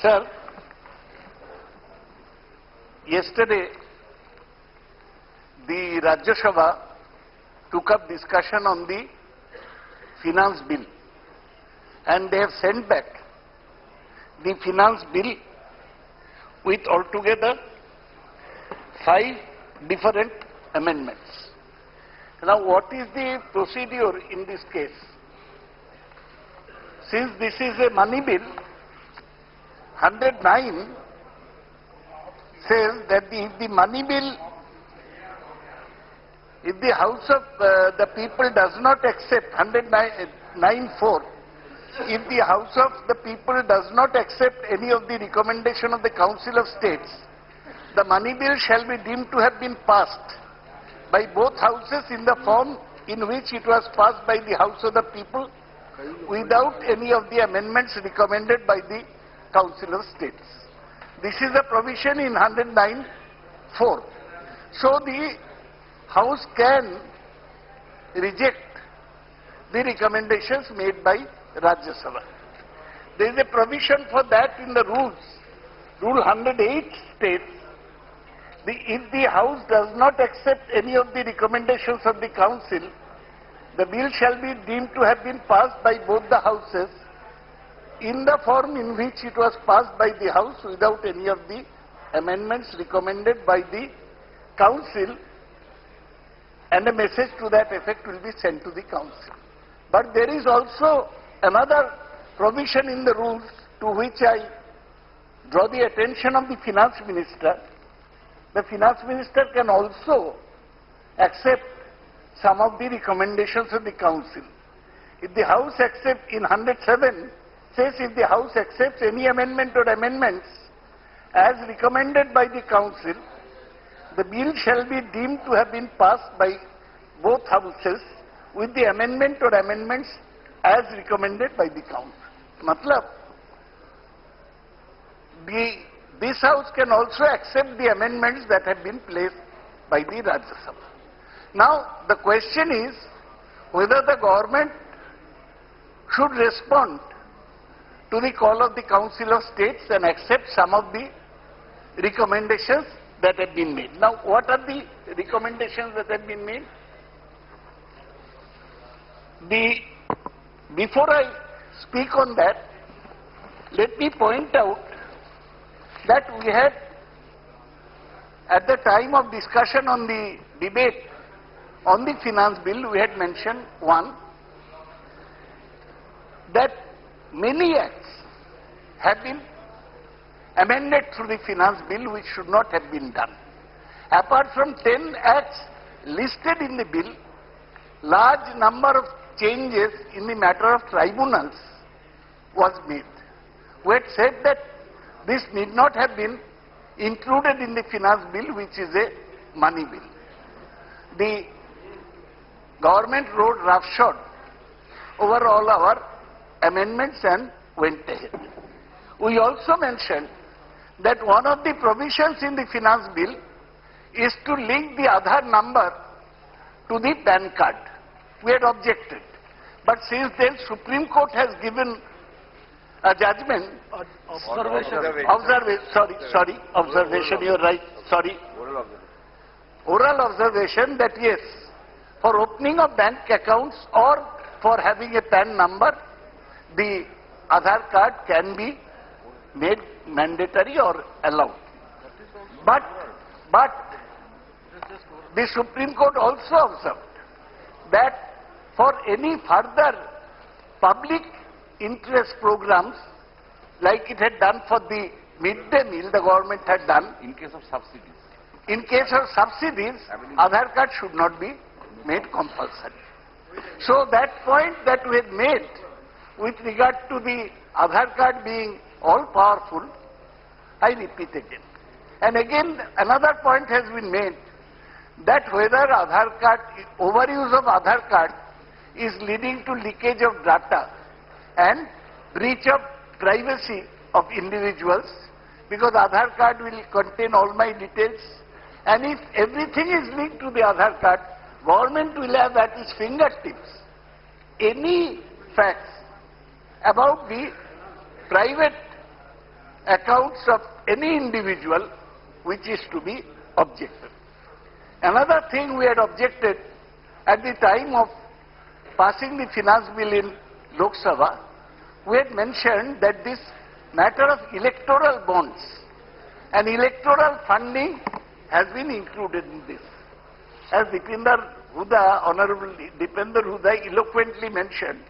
Sir, yesterday the Rajya Sabha took up discussion on the finance bill and they have sent back the finance bill with altogether 5 different amendments. Now, what is the procedure in this case? Since this is a money bill, 109 says that if the money bill, if the House of the People does not accept 109(4), if the House of the People does not accept any of the recommendation of the Council of States, the money bill shall be deemed to have been passed by both houses in the form in which it was passed by the House of the People without any of the amendments recommended by the Council of States. This is a provision in 109(4). So the House can reject the recommendations made by Rajya Sabha. There is a provision for that in the rules. Rule 108 states, if the House does not accept any of the recommendations of the Council, the bill shall be deemed to have been passed by both the Houses in the form in which it was passed by the House without any of the amendments recommended by the Council, and a message to that effect will be sent to the Council. But there is also another provision in the rules to which I draw the attention of the Finance Minister. The Finance Minister can also accept some of the recommendations of the Council. If the House accepts, in 107 says, if the House accepts any amendment or amendments as recommended by the Council, the bill shall be deemed to have been passed by both Houses with the amendment or amendments as recommended by the Council. Matlab, this House can also accept the amendments that have been placed by the Rajya Sabha. Now, the question is whether the government should respond to the call of the Council of States and accept some of the recommendations that have been made. Now, what are the recommendations that have been made? Before I speak on that, let me point out that we had, at the time of discussion on the debate on the finance bill, we had mentioned one, that many acts have been amended through the finance bill which should not have been done. Apart from 10 acts listed in the bill, large number of changes in the matter of tribunals was made. We had said that this need not have been included in the finance bill, which is a money bill. The government rode roughshod over all our amendments and went ahead. We also mentioned that one of the provisions in the finance bill is to link the Aadhaar number to the PAN card. We had objected. But since then, Supreme Court has given a judgment, observation, you're right, sorry. Oral observation that yes, for opening of bank accounts or for having a PAN number, the Aadhaar card can be made mandatory or allowed. But the Supreme Court also observed that for any further public interest programs, like it had done for the midday meal, the government had done. In case of subsidies. In case of subsidies, Aadhaar card should not be made compulsory. So that point that we had made with regard to the Aadhaar card being all powerful, I repeat again. And again, another point has been made that whether Aadhaar card, overuse of Aadhaar card is leading to leakage of data and breach of privacy of individuals, because Aadhaar card will contain all my details, and if everything is linked to the Aadhaar card, government will have at its fingertips any facts about the private accounts of any individual which is to be objected. Another thing we had objected at the time of passing the finance bill in Lok Sabha, we had mentioned that this matter of electoral bonds and electoral funding has been included in this. As Honorable Dipender Huda eloquently mentioned,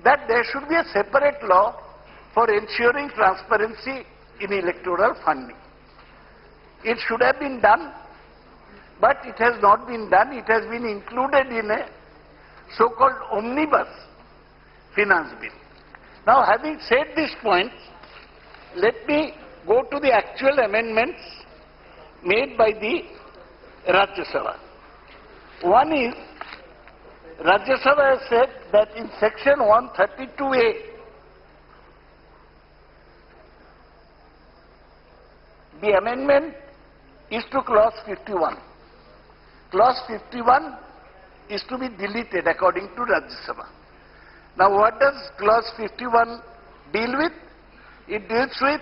that there should be a separate law for ensuring transparency in electoral funding. It should have been done, but it has not been done. It has been included in a so-called omnibus finance bill. Now, having said this point, let me go to the actual amendments made by the Rajya Sabha. One is, Rajya Sabha has said that in section 132A, the amendment is to clause 51. Clause 51 is to be deleted according to Rajya Sabha. Now, what does clause 51 deal with? It deals with,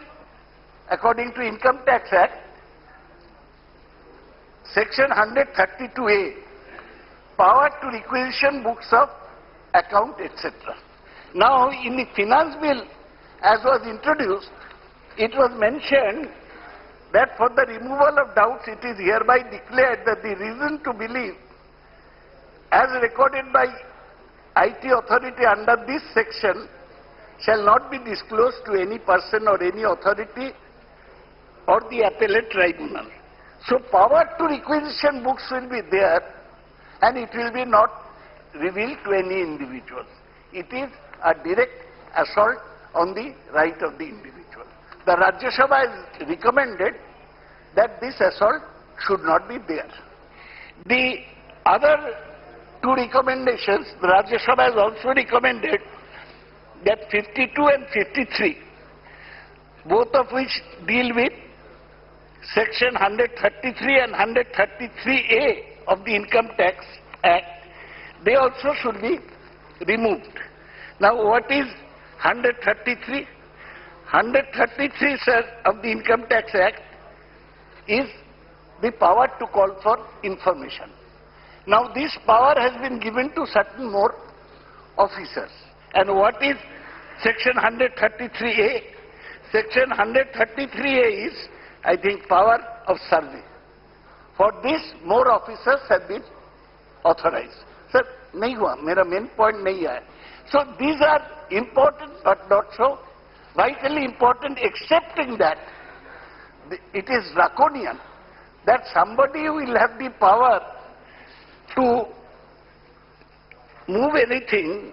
according to Income Tax Act, section 132A, power to requisition books of account, etc. Now, in the finance bill, as was introduced, it was mentioned that for the removal of doubts, it is hereby declared that the reason to believe, as recorded by IT authority under this section, shall not be disclosed to any person or any authority or the appellate tribunal. So power to requisition books will be there, and it will be not revealed to any individual. It is a direct assault on the right of the individual. The Rajya Sabha has recommended that this assault should not be there. The other two recommendations, the Rajya Sabha has also recommended that 52 and 53, both of which deal with section 133 and 133A of the Income Tax Act, they also should be removed. Now, what is 133? 133, sir, of the Income Tax Act is the power to call for information. Now, this power has been given to certain more officers. And what is section 133A? Section 133A is, I think, power of survey. For this, more officers have been authorized. Sir, nahi hua, mera main point nahi hai. So these are important but not so vitally important, excepting that it is draconian that somebody will have the power to move anything,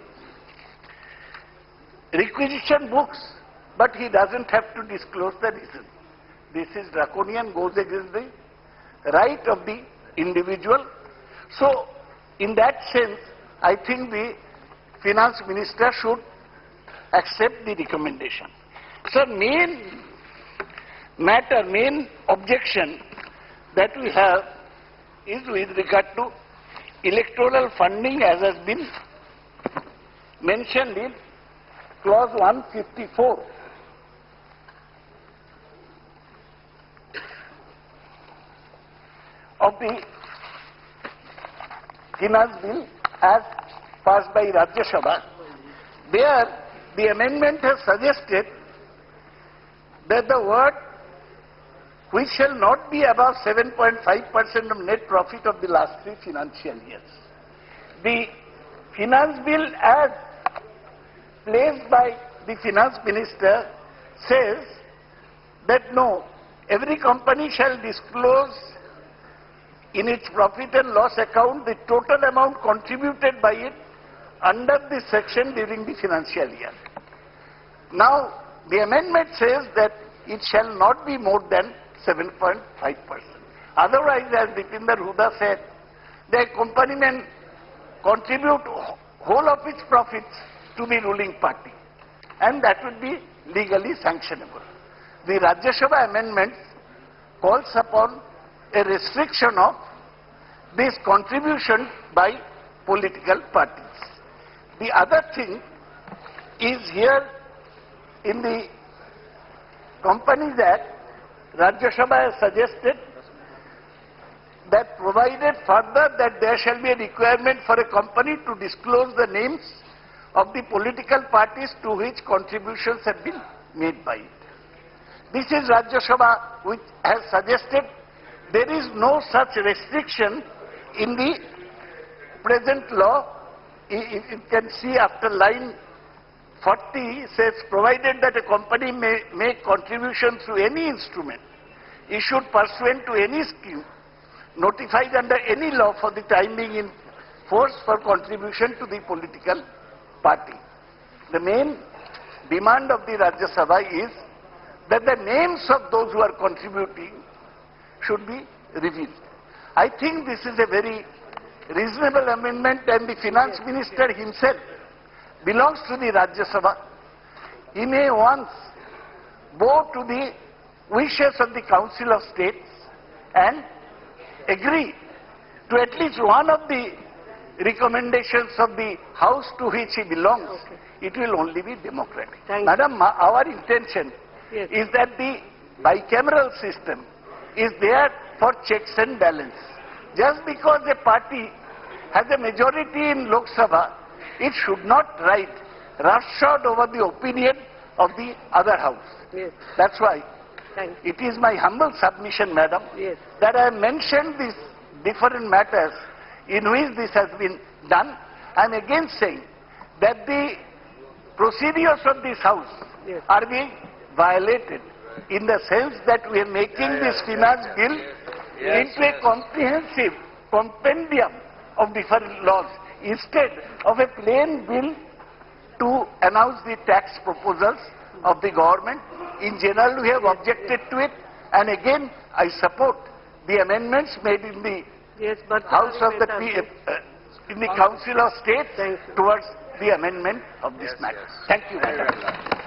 requisition books, but he doesn't have to disclose the reason. This is draconian, goes against the right of the individual. So, in that sense, I think the finance minister should accept the recommendation. So, main matter, main objection that we have is with regard to electoral funding, as has been mentioned in clause 154 of the finance bill as passed by Rajya Sabha. There, the amendment has suggested that the word which shall not be above 7.5% of net profit of the last 3 financial years. The finance bill as placed by the finance minister says that no, every company shall disclose in its profit and loss account the total amount contributed by it under this section during the financial year. Now, the amendment says that it shall not be more than 7.5%. Otherwise, as Dipender Huda said, the company may contribute whole of its profits to the ruling party, and that would be legally sanctionable. The Rajya Sabha amendment calls upon a restriction of this contribution by political parties. The other thing is here in the Companies Act, Rajya Sabha has suggested that provided further that there shall be a requirement for a company to disclose the names of the political parties to which contributions have been made by it. This is Rajya Sabha which has suggested there is no such restriction in the present law. You can see after line 40 says, provided that a company may make contributions through any instrument issued pursuant to any scheme, notified under any law for the time being in force for contribution to the political party. The main demand of the Rajya Sabha is that the names of those who are contributing should be revealed. I think this is a very reasonable amendment, and the Finance Minister himself belongs to the Rajya Sabha. He may once bow to the wishes of the Council of States and agree to at least one of the recommendations of the House to which he belongs. It will only be democratic. Madam, our intention is that the bicameral system is there for checks and balance. Just because a party has a majority in Lok Sabha, it should not write roughshod over the opinion of the other house. That's why it is my humble submission, madam, that I have mentioned these different matters in which this has been done. I am again saying that the procedures of this house are being violated in the sense that we are making this finance bill into a comprehensive compendium of different laws instead of a plain bill to announce the tax proposals of the government. In general, we have objected to it, and again I support the amendments made in the House of the in the Council of State towards the amendment of this matter. Thank you very much.